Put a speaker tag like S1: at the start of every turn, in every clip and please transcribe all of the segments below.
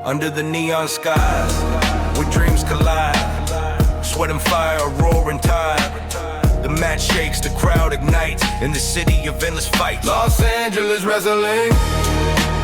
S1: Under the neon skies, where dreams collide, sweat and fire, a roaring tide. The match shakes, the crowd ignites, in the city of endless fights. Los Angeles wrestling,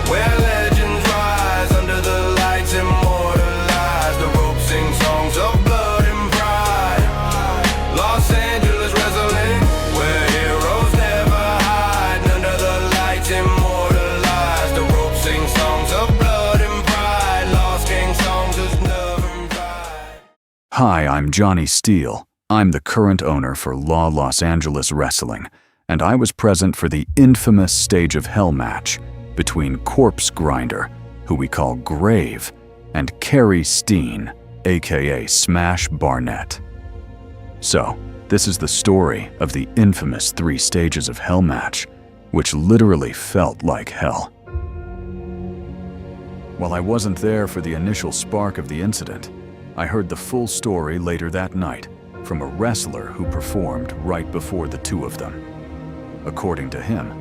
S1: where legends rise. Under the lights immortalized, the ropes sing songs of blood and pride. Los Angeles wrestling, where heroes never hide. Under the lights immortalized, the ropes sing songs of blood and pride. Lost king songs of love and pride.
S2: Hi, I'm Johnny Steele. I'm the current owner for Law Los Angeles Wrestling, and I was present for the infamous Stage of Hell match between Corpse Grinder, who we call Grave, and Kerry Steen, aka Smash Barnett. So, this is the story of the infamous 3 Stages of Hell match, which literally felt like hell. While I wasn't there for the initial spark of the incident, I heard the full story later that night from a wrestler who performed right before the two of them. According to him,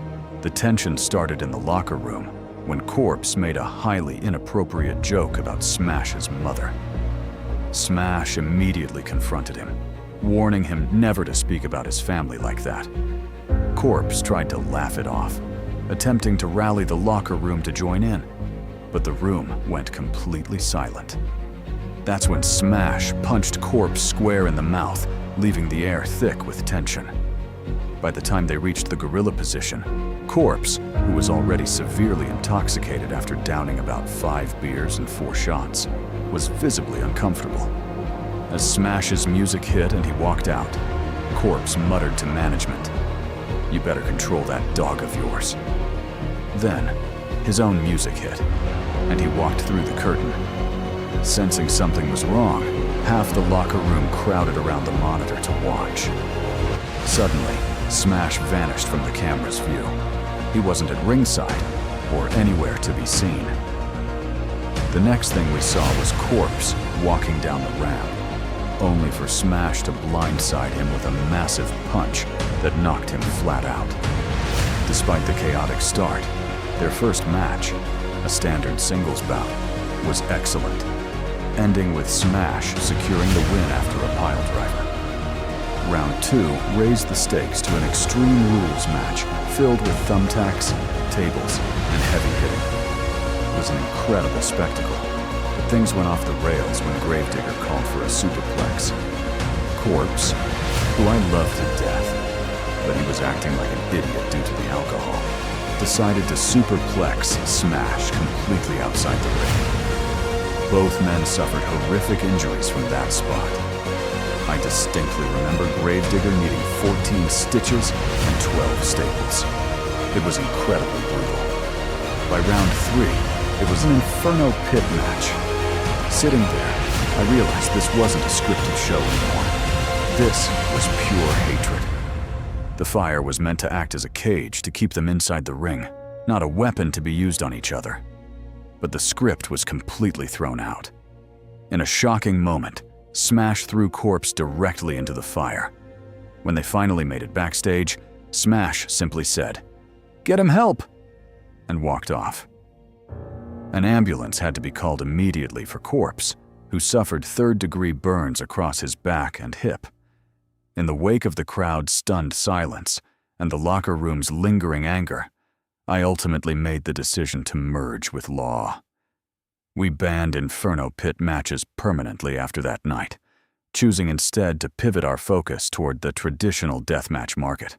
S2: the tension started in the locker room when Corpse made a highly inappropriate joke about Smash's mother. Smash immediately confronted him, warning him never to speak about his family like that. Corpse tried to laugh it off, attempting to rally the locker room to join in, but the room went completely silent. That's when Smash punched Corpse square in the mouth, leaving the air thick with tension. By the time they reached the gorilla position, Corpse, who was already severely intoxicated after downing about 5 beers and 4 shots, was visibly uncomfortable. As Smash's music hit and he walked out, Corpse muttered to management, "You better control that dog of yours." Then, his own music hit, and he walked through the curtain. Sensing something was wrong, half the locker room crowded around the monitor to watch. Suddenly, Smash vanished from the camera's view. He wasn't at ringside or anywhere to be seen. The next thing we saw was Corpse walking down the ramp, only for Smash to blindside him with a massive punch that knocked him flat out. Despite the chaotic start, their first match, a standard singles bout, was excellent, ending with Smash securing the win after a piledriver. Round 2 raised the stakes to an Extreme Rules match filled with thumbtacks, tables, and heavy hitting. It was an incredible spectacle, but things went off the rails when Gravedigger called for a superplex. Corpse, who I loved to death, but he was acting like an idiot due to the alcohol, decided to superplex Smash completely outside the ring. Both men suffered horrific injuries from that spot. I distinctly remember Gravedigger needing 14 stitches and 12 staples. It was incredibly brutal. By round 3, it was an Inferno pit match. Sitting there, I realized this wasn't a scripted show anymore. This was pure hatred. The fire was meant to act as a cage to keep them inside the ring, not a weapon to be used on each other. But the script was completely thrown out. In a shocking moment, Smash threw Corpse directly into the fire. When they finally made it backstage, Smash simply said, "Get him help," and walked off. An ambulance had to be called immediately for Corpse, who suffered 3rd-degree burns across his back and hip. In the wake of the crowd's stunned silence and the locker room's lingering anger, I ultimately made the decision to merge with Law. We banned Inferno pit matches permanently after that night, choosing instead to pivot our focus toward the traditional deathmatch market.